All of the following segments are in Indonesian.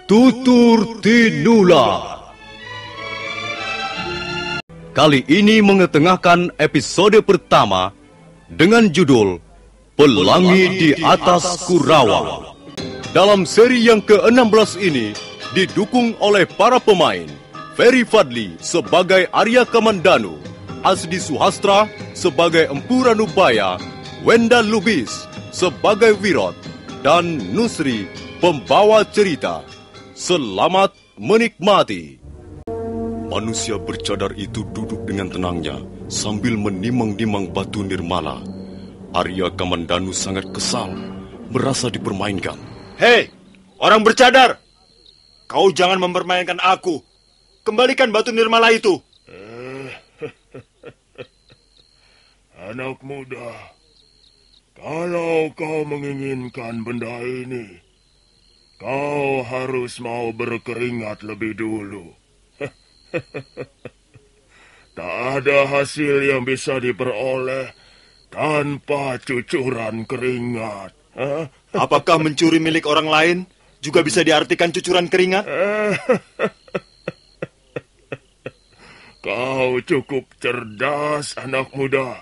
Tutur Tinula. Kali ini mengetengahkan episode pertama dengan judul Pelangi di Atas Kurawa. Dalam seri yang ke-16 ini didukung oleh para pemain Ferry Fadli sebagai Arya Kamandanu, Asdi Suhastra sebagai Empu Ranubaya, Wenda Lubis sebagai Wirot, dan Nusri pembawa cerita. Selamat menikmati. Manusia bercadar itu duduk dengan tenangnya sambil menimang-nimang batu nirmala. Arya Kamandanu sangat kesal, merasa dipermainkan. Hei, orang bercadar! Kau jangan mempermainkan aku. Kembalikan batu nirmala itu. Anak muda, kalau kau menginginkan benda ini, kau harus mau berkeringat lebih dulu. Tak ada hasil yang bisa diperoleh tanpa cucuran keringat. Apakah mencuri milik orang lain juga bisa diartikan cucuran keringat? Kau cukup cerdas, anak muda.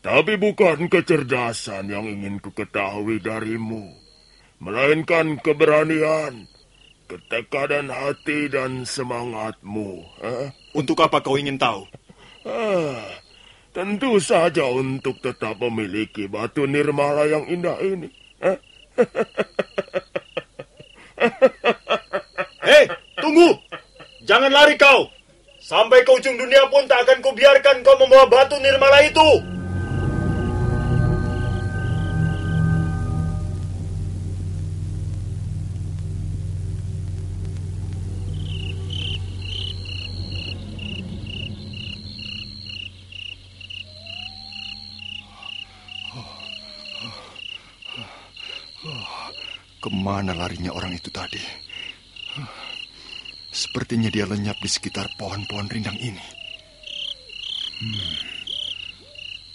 Tapi bukan kecerdasan yang ingin ku ketahui darimu, melainkan keberanian, ketekadan hati dan semangatmu. Untuk apa kau ingin tahu? Tentu saja untuk tetap memiliki batu nirmala yang indah ini. Hei, tunggu! Jangan lari kau! Sampai ke ujung dunia pun tak akan kubiarkan kau membawa batu nirmala itu! Kemana larinya orang itu tadi? Sepertinya dia lenyap di sekitar pohon-pohon rindang ini.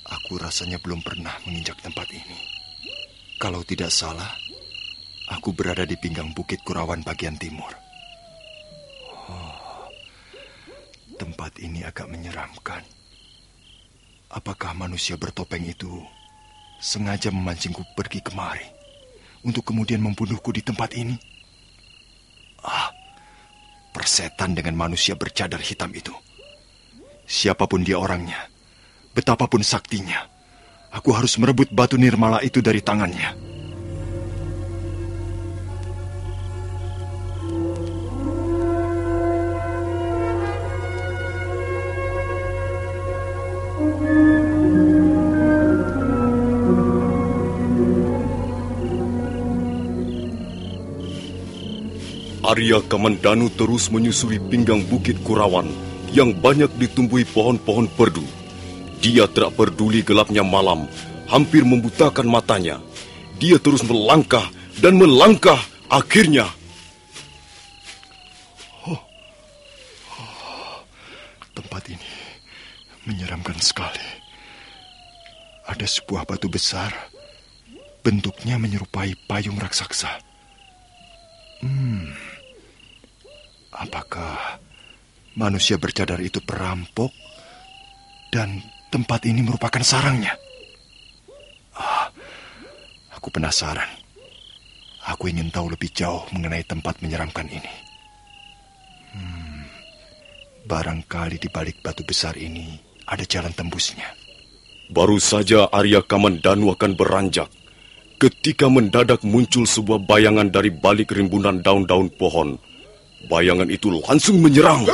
Aku rasanya belum pernah menginjak tempat ini. Kalau tidak salah, aku berada di pinggang Bukit Kurawan bagian timur. Tempat ini agak menyeramkan. Apakah manusia bertopeng itu sengaja memancingku pergi kemari untuk kemudian membunuhku di tempat ini? Persetan dengan manusia bercadar hitam itu. Siapapun dia orangnya, betapapun saktinya, aku harus merebut batu nirmala itu dari tangannya. Arya Kamandanu terus menyusuri pinggang Bukit Kurawan yang banyak ditumbuhi pohon-pohon perdu. Dia tak peduli gelapnya malam, hampir membutakan matanya. Dia terus melangkah dan melangkah, akhirnya. Tempat ini menyeramkan sekali. Ada sebuah batu besar, bentuknya menyerupai payung raksasa. Apakah manusia bercadar itu perampok dan tempat ini merupakan sarangnya? Aku penasaran. Aku ingin tahu lebih jauh mengenai tempat menyeramkan ini. Barangkali di balik batu besar ini ada jalan tembusnya. Baru saja Arya Kamandanu akan beranjak, ketika mendadak muncul sebuah bayangan dari balik rimbunan daun-daun pohon. Bayangan itu langsung menyerang.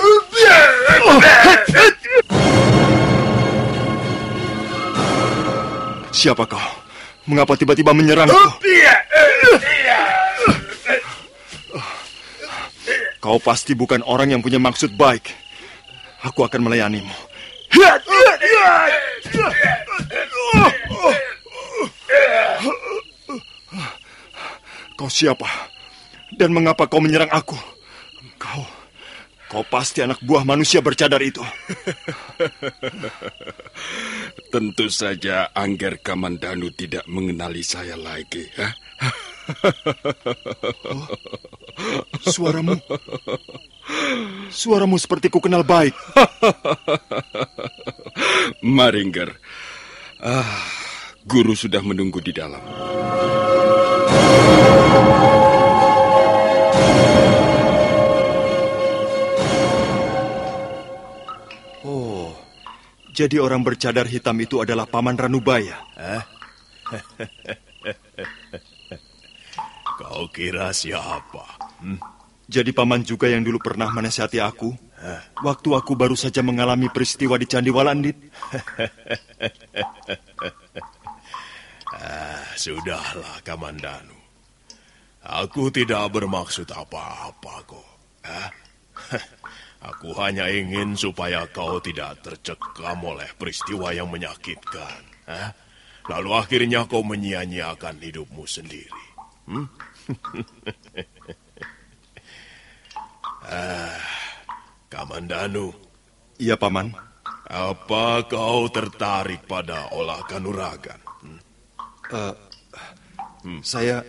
Siapa kau? Mengapa tiba-tiba menyerangku? Kau pasti bukan orang yang punya maksud baik. Aku akan melayanimu. Kau siapa? Dan mengapa kau menyerang aku? Kau pasti anak buah manusia bercadar itu. Tentu saja Angger Kamandanu tidak mengenali saya lagi. Oh, suaramu. Suaramu seperti ku kenal baik. Maringger, guru sudah menunggu di dalam. Oh, jadi orang bercadar hitam itu adalah Paman Ranubaya. Kau kira siapa? Jadi Paman juga yang dulu pernah menasihati aku waktu aku baru saja mengalami peristiwa di Candi Walandit. Sudahlah, Kamandanu. Aku tidak bermaksud apa-apa kok. Aku hanya ingin supaya kau tidak tercekam oleh peristiwa yang menyakitkan. Lalu akhirnya kau menyia-nyiakan hidupmu sendiri. Kamandanu. Iya, Paman. Apa kau tertarik pada olah kanuragan? Saya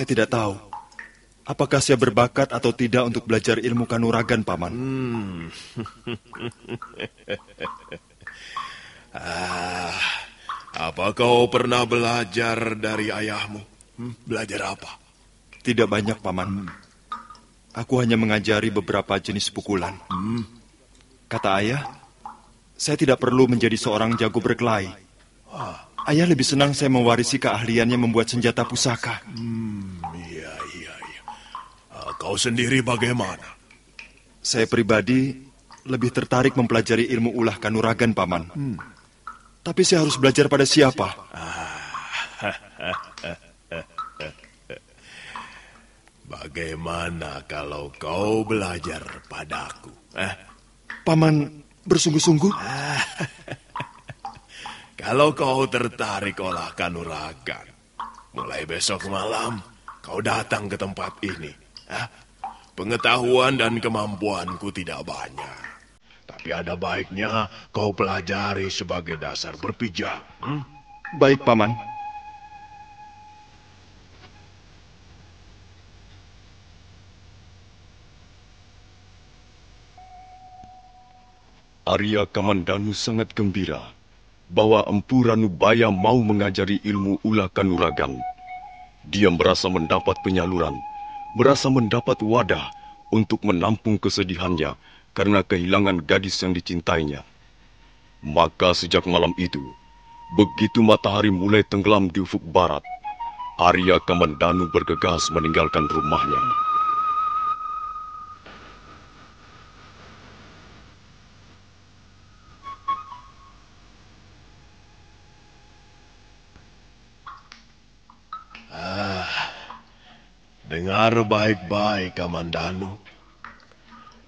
tidak tahu. Apakah saya berbakat atau tidak untuk belajar ilmu kanuragan, Paman? Apa kau pernah belajar dari ayahmu? Belajar apa? Tidak banyak, Paman. Aku hanya mengajari beberapa jenis pukulan. Kata ayah, saya tidak perlu menjadi seorang jago berkelahi. Ayah lebih senang saya mewarisi keahliannya membuat senjata pusaka. Iya. Kau sendiri bagaimana? Saya pribadi lebih tertarik mempelajari ilmu ulah kanuragan, Paman. Tapi saya harus belajar pada siapa? Bagaimana kalau kau belajar padaku? Paman bersungguh-sungguh? Kalau kau tertarik olah kanuragan, mulai besok malam kau datang ke tempat ini. Pengetahuan dan kemampuanku tidak banyak. Tapi ada baiknya kau pelajari sebagai dasar berpijak. Baik, Paman. Arya Kamandanu sangat gembira bahwa Empu Ranubaya mau mengajari ilmu ulah kanuragan. Dia merasa mendapat penyaluran, merasa mendapat wadah untuk menampung kesedihannya karena kehilangan gadis yang dicintainya. Maka sejak malam itu, begitu matahari mulai tenggelam di ufuk barat, Arya Kamandanu bergegas meninggalkan rumahnya. Dengar baik-baik, Kamandanu.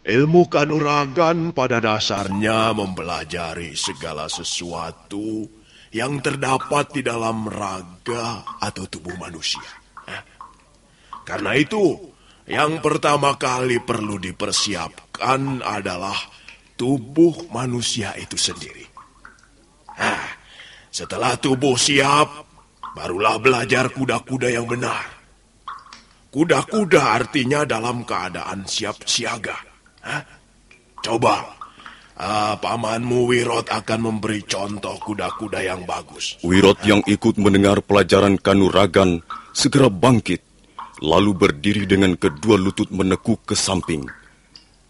Ilmu kanuragan pada dasarnya mempelajari segala sesuatu yang terdapat di dalam raga atau tubuh manusia. Karena itu, yang pertama kali perlu dipersiapkan adalah tubuh manusia itu sendiri. Setelah tubuh siap, barulah belajar kuda-kuda yang benar. Kuda-kuda artinya dalam keadaan siap siaga. Coba, pamanmu Wirot akan memberi contoh kuda-kuda yang bagus. Wirot yang ikut mendengar pelajaran kanuragan segera bangkit, lalu berdiri dengan kedua lutut menekuk ke samping.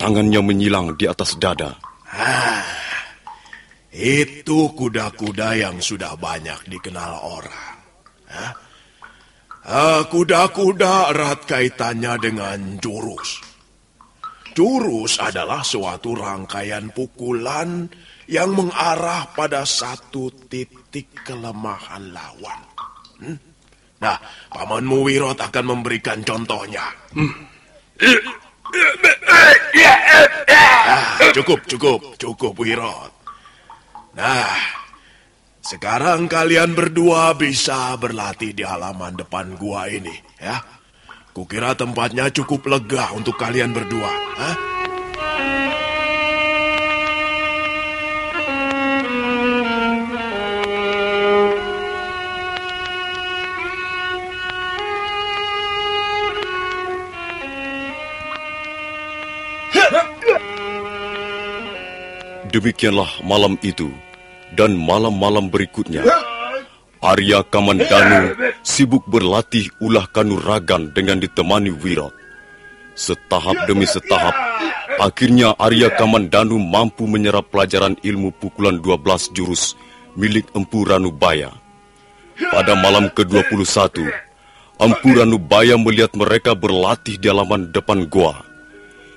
Tangannya menyilang di atas dada. Itu kuda-kuda yang sudah banyak dikenal orang. Kuda-kuda erat kaitannya dengan jurus. Jurus adalah suatu rangkaian pukulan yang mengarah pada satu titik kelemahan lawan. Nah, pamanmu Wirot akan memberikan contohnya. Cukup Wirot. Nah, sekarang kalian berdua bisa berlatih di halaman depan gua ini, ya. Kukira tempatnya cukup lega untuk kalian berdua. Demikianlah malam itu dan malam-malam berikutnya. Arya Kamandanu sibuk berlatih ulah kanuragan dengan ditemani Wirat. Setahap demi setahap, akhirnya Arya Kamandanu mampu menyerap pelajaran ilmu pukulan 12 jurus milik Empu Ranubaya. Pada malam ke-21, Empu Ranubaya melihat mereka berlatih di halaman depan goa.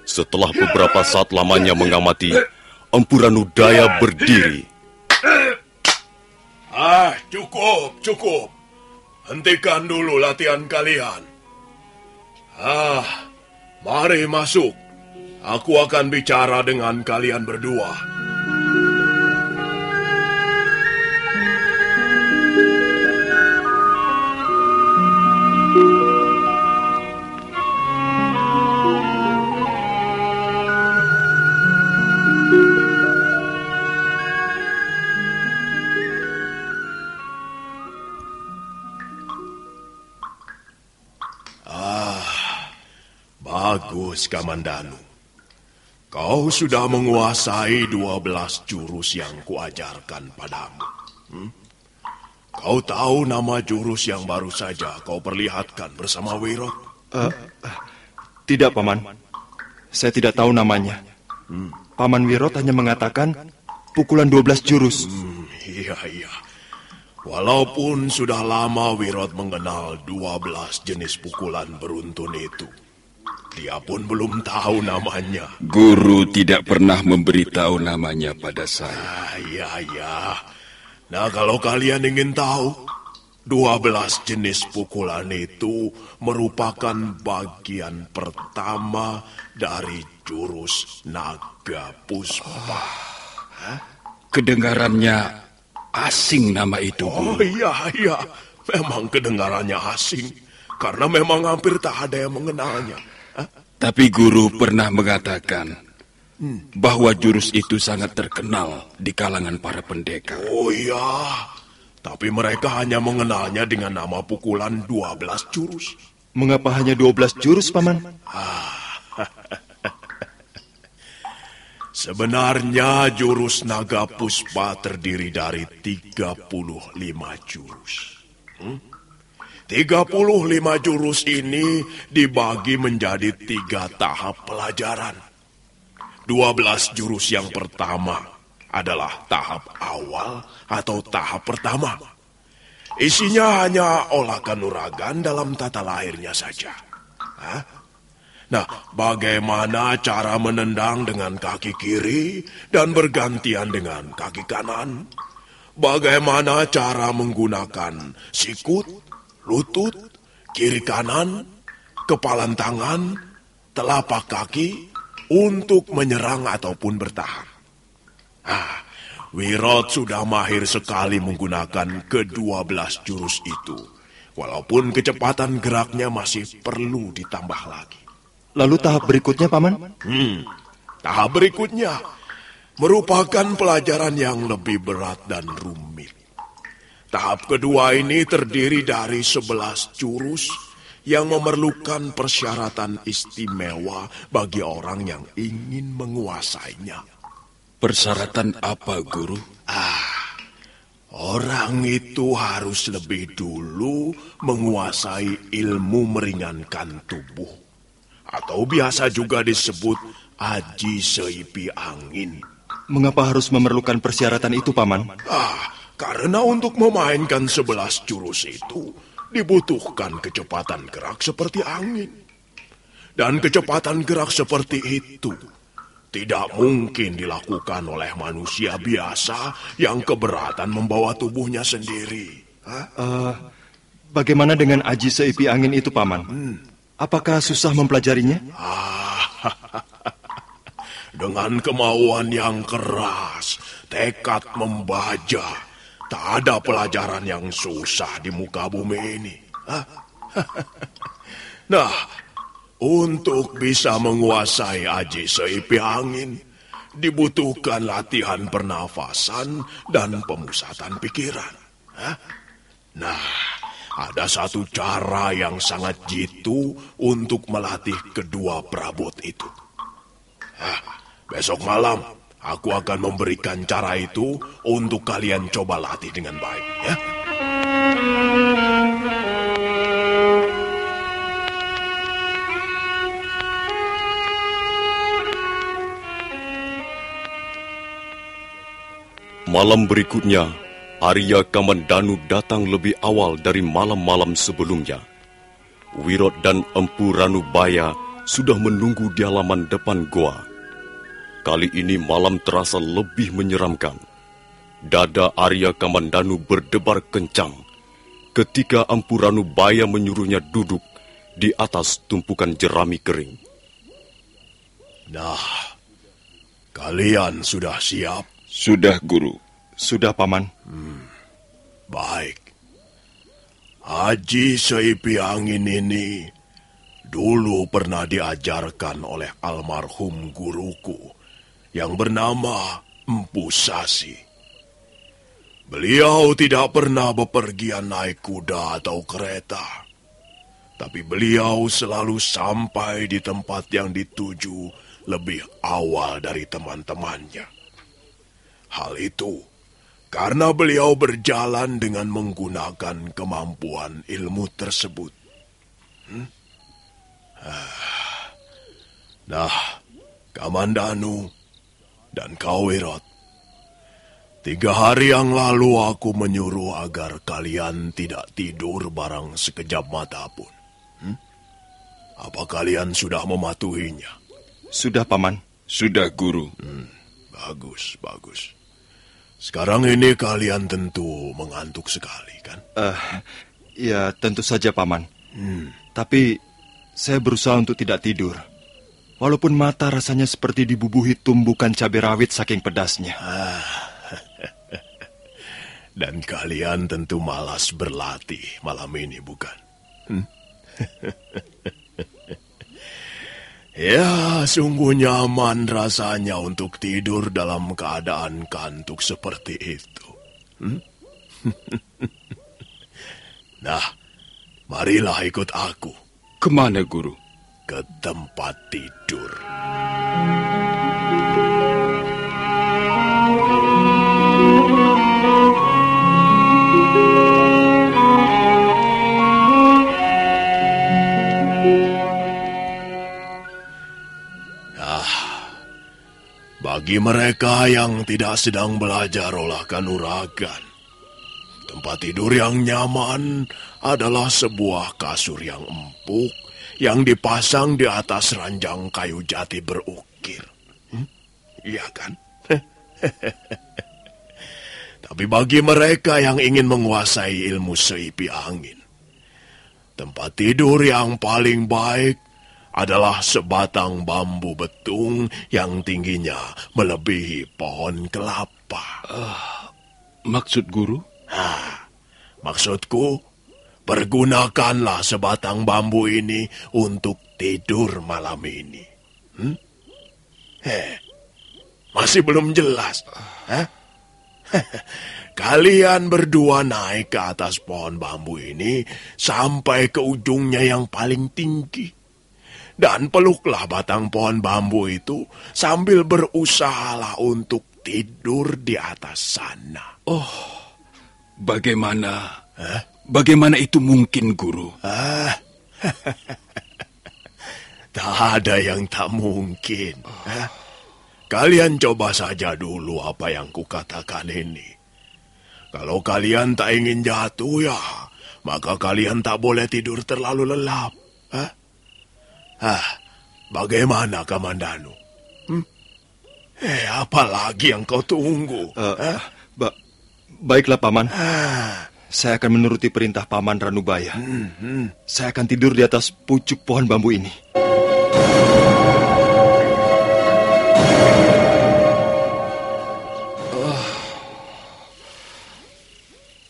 Setelah beberapa saat lamanya mengamati, Empu Ranubaya berdiri. Cukup. Hentikan dulu latihan kalian. Mari masuk. Aku akan bicara dengan kalian berdua. Bagus, Kamandanu. Kau sudah menguasai 12 jurus yang kuajarkan padamu. Kau tahu nama jurus yang baru saja kau perlihatkan bersama Wirot? Tidak, Paman. Saya tidak tahu namanya. Paman Wirot hanya mengatakan pukulan 12 jurus. Iya. Walaupun sudah lama Wirot mengenal 12 jenis pukulan beruntun itu, dia pun belum tahu namanya. Guru tidak pernah memberitahu namanya pada saya. Iya. Nah, kalau kalian ingin tahu, 12 jenis pukulan itu merupakan bagian pertama dari jurus Naga Puspa. Kedengarannya asing nama itu, Guru. Oh iya. Memang kedengarannya asing, karena memang hampir tak ada yang mengenalnya. Tapi Guru pernah mengatakan bahwa jurus itu sangat terkenal di kalangan para pendekar. Oh iya, tapi mereka hanya mengenalnya dengan nama pukulan 12 jurus. Mengapa hanya 12 jurus, Paman? Sebenarnya jurus Naga Puspa terdiri dari 35 jurus. 35 jurus ini dibagi menjadi 3 tahap pelajaran. 12 jurus yang pertama adalah tahap awal atau tahap pertama. Isinya hanya olah kanuragan dalam tata lahirnya saja. Nah, bagaimana cara menendang dengan kaki kiri dan bergantian dengan kaki kanan? Bagaimana cara menggunakan sikut, lutut, kiri kanan, kepalan tangan, telapak kaki untuk menyerang ataupun bertahan. Wirot sudah mahir sekali menggunakan ke-12 jurus itu, walaupun kecepatan geraknya masih perlu ditambah lagi. Lalu tahap berikutnya, Paman? Tahap berikutnya merupakan pelajaran yang lebih berat dan rumit. Tahap kedua ini terdiri dari 11 jurus yang memerlukan persyaratan istimewa bagi orang yang ingin menguasainya. Persyaratan apa, Guru? Orang itu harus lebih dulu menguasai ilmu meringankan tubuh, atau biasa juga disebut aji seipi angin. Mengapa harus memerlukan persyaratan itu, Paman? Karena untuk memainkan 11 jurus itu dibutuhkan kecepatan gerak seperti angin. Dan kecepatan gerak seperti itu tidak mungkin dilakukan oleh manusia biasa yang keberatan membawa tubuhnya sendiri. Bagaimana dengan aji seipi angin itu, Paman? Apakah susah mempelajarinya? Dengan kemauan yang keras, tekad membaja, tak ada pelajaran yang susah di muka bumi ini. Nah, untuk bisa menguasai aji seipi angin, dibutuhkan latihan pernafasan dan pemusatan pikiran. Nah, ada satu cara yang sangat jitu untuk melatih kedua perabot itu. Besok malam, Aku akan memberikan cara itu untuk kalian coba latih dengan baik, ya. Malam berikutnya, Arya Kamandanu datang lebih awal dari malam-malam sebelumnya. Wirot dan Empu Ranubaya sudah menunggu di halaman depan goa. Kali ini malam terasa lebih menyeramkan. Dada Arya Kamandanu berdebar kencang ketika Empu Ranubaya menyuruhnya duduk di atas tumpukan jerami kering. Nah, kalian sudah siap? Sudah, Guru. Sudah, Paman. Baik. Haji Seipi Angin ini dulu pernah diajarkan oleh almarhum guruku yang bernama Empu Sasi. Beliau tidak pernah bepergian naik kuda atau kereta, tapi beliau selalu sampai di tempat yang dituju lebih awal dari teman-temannya. Hal itu karena beliau berjalan dengan menggunakan kemampuan ilmu tersebut. Nah, Kamandanu dan kau Wirot, 3 hari yang lalu aku menyuruh agar kalian tidak tidur barang sekejap mata pun. Apa kalian sudah mematuhinya? Sudah, Paman. Sudah, Guru. Bagus, bagus. Sekarang ini kalian tentu mengantuk sekali, kan? Ya, tentu saja, Paman. Tapi saya berusaha untuk tidak tidur. Walaupun mata rasanya seperti dibubuhi tumbukan cabai rawit saking pedasnya. Dan kalian tentu malas berlatih malam ini, bukan? Ya, sungguh nyaman rasanya untuk tidur dalam keadaan kantuk seperti itu. Nah, marilah ikut aku. Kemana, Guru? Ke tempat tidur. Bagi mereka yang tidak sedang belajar olah kanuragan, tempat tidur yang nyaman adalah sebuah kasur yang empuk yang dipasang di atas ranjang kayu jati berukir. Iya kan? Tapi bagi mereka yang ingin menguasai ilmu Seipi Angin, tempat tidur yang paling baik adalah sebatang bambu betung yang tingginya melebihi pohon kelapa. Maksud Guru? Maksudku, pergunakanlah sebatang bambu ini untuk tidur malam ini. Masih belum jelas? Kalian berdua naik ke atas pohon bambu ini sampai ke ujungnya yang paling tinggi. Dan peluklah batang pohon bambu itu sambil berusahalah untuk tidur di atas sana. Oh, bagaimana? Bagaimana itu mungkin, Guru? Tak ada yang tak mungkin. Kalian coba saja dulu apa yang kukatakan ini. Kalau kalian tak ingin jatuh ya, maka kalian tak boleh tidur terlalu lelap. Bagaimana, Kamandanu? Apa lagi yang kau tunggu? Baiklah, Paman. Saya akan menuruti perintah Paman Ranubaya. Saya akan tidur di atas pucuk pohon bambu ini.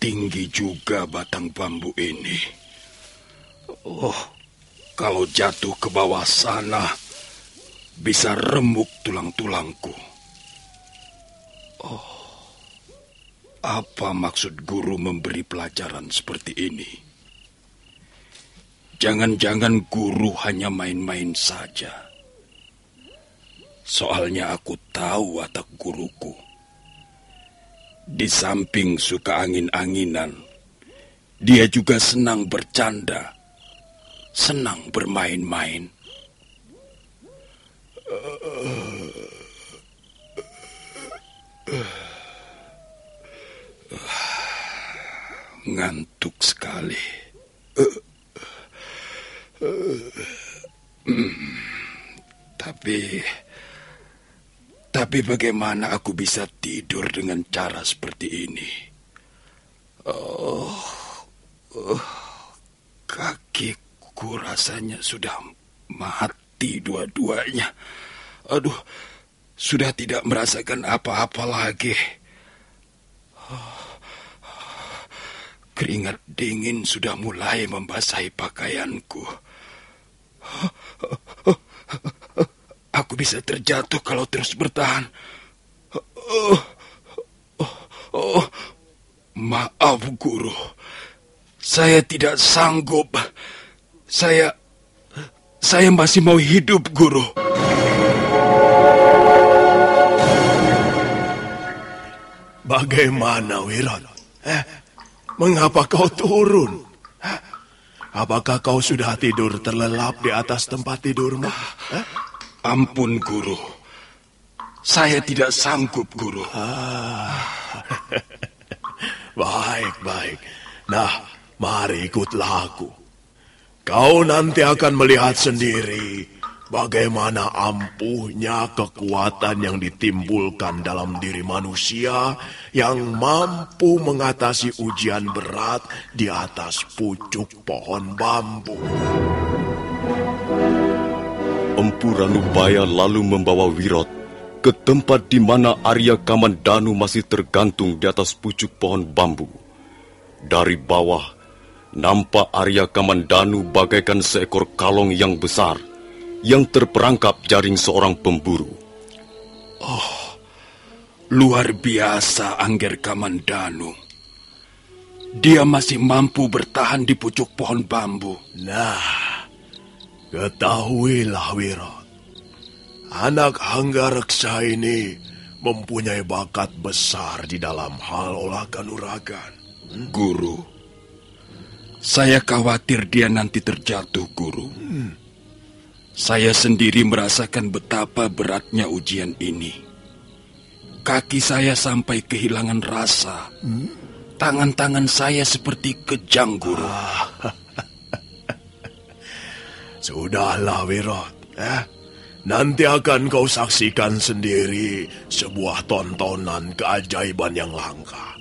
Tinggi juga batang bambu ini. Kalau jatuh ke bawah sana, bisa remuk tulang-tulangku. Apa maksud Guru memberi pelajaran seperti ini? Jangan-jangan Guru hanya main-main saja. Soalnya aku tahu watak guruku. Di samping suka angin-anginan, dia juga senang bercanda, senang bermain-main. Ngantuk sekali. Tapi bagaimana aku bisa tidur dengan cara seperti ini? Kakiku rasanya sudah mati dua-duanya. Aduh, sudah tidak merasakan apa-apa lagi. Keringat dingin sudah mulai membasahi pakaianku. Aku bisa terjatuh kalau terus bertahan. Maaf, guru. Saya tidak sanggup. Saya masih mau hidup, guru. Bagaimana, Wirat? Mengapa kau turun? Apakah kau sudah tidur terlelap di atas tempat tidurmu? Ampun, guru. Saya tidak sanggup, guru. Baik. Nah, mari ikutlah aku. Kau nanti akan melihat sendiri bagaimana ampuhnya kekuatan yang ditimbulkan dalam diri manusia yang mampu mengatasi ujian berat di atas pucuk pohon bambu. Empu Ranubaya lalu membawa Wirot ke tempat di mana Arya Kamandanu masih tergantung di atas pucuk pohon bambu. Dari bawah, nampak Arya Kamandanu bagaikan seekor kalong yang besar yang terperangkap jaring seorang pemburu. Oh, luar biasa Angger Kamandanu. Dia masih mampu bertahan di pucuk pohon bambu. Nah, ketahuilah, Wirot. Anak Anggareksa ini mempunyai bakat besar di dalam hal olah kanuragan. Guru, saya khawatir dia nanti terjatuh, Guru. Saya sendiri merasakan betapa beratnya ujian ini. Kaki saya sampai kehilangan rasa. Tangan-tangan saya seperti kejang, Guru. Sudahlah, Wirot. Nanti akan kau saksikan sendiri sebuah tontonan keajaiban yang langka.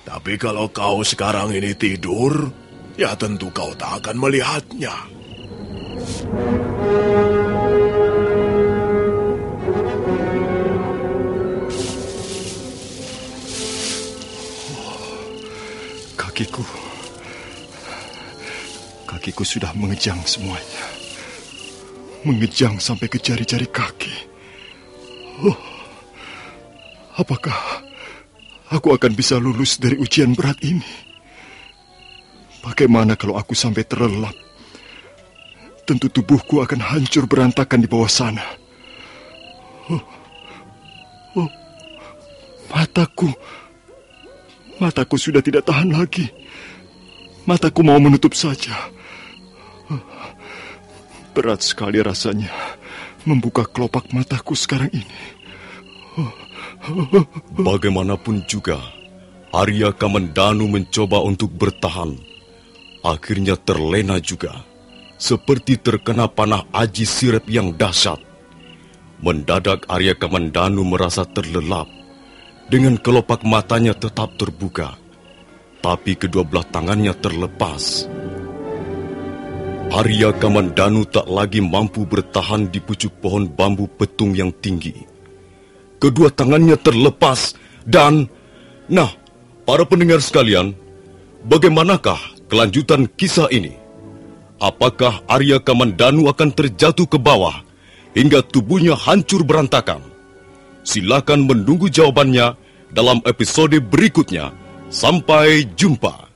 Tapi kalau kau sekarang ini tidur, ya tentu kau tak akan melihatnya. Kakiku sudah mengejang semuanya. Mengejang sampai ke jari-jari kaki. Apakah aku akan bisa lulus dari ujian berat ini? Bagaimana kalau aku sampai terlelap? Tentu tubuhku akan hancur berantakan di bawah sana. Mataku sudah tidak tahan lagi. Mataku mau menutup saja. Berat sekali rasanya membuka kelopak mataku sekarang ini. Bagaimanapun juga, Arya Kamandanu mencoba untuk bertahan. Akhirnya terlena juga, seperti terkena panah aji sirep yang dahsyat. Mendadak Arya Kamandanu merasa terlelap. Dengan kelopak matanya tetap terbuka, tapi kedua belah tangannya terlepas. Arya Kamandanu tak lagi mampu bertahan di pucuk pohon bambu petung yang tinggi. Kedua tangannya terlepas dan... Nah, para pendengar sekalian, bagaimanakah kelanjutan kisah ini? Apakah Arya Kamandanu akan terjatuh ke bawah hingga tubuhnya hancur berantakan? Silakan menunggu jawabannya dalam episode berikutnya. Sampai jumpa.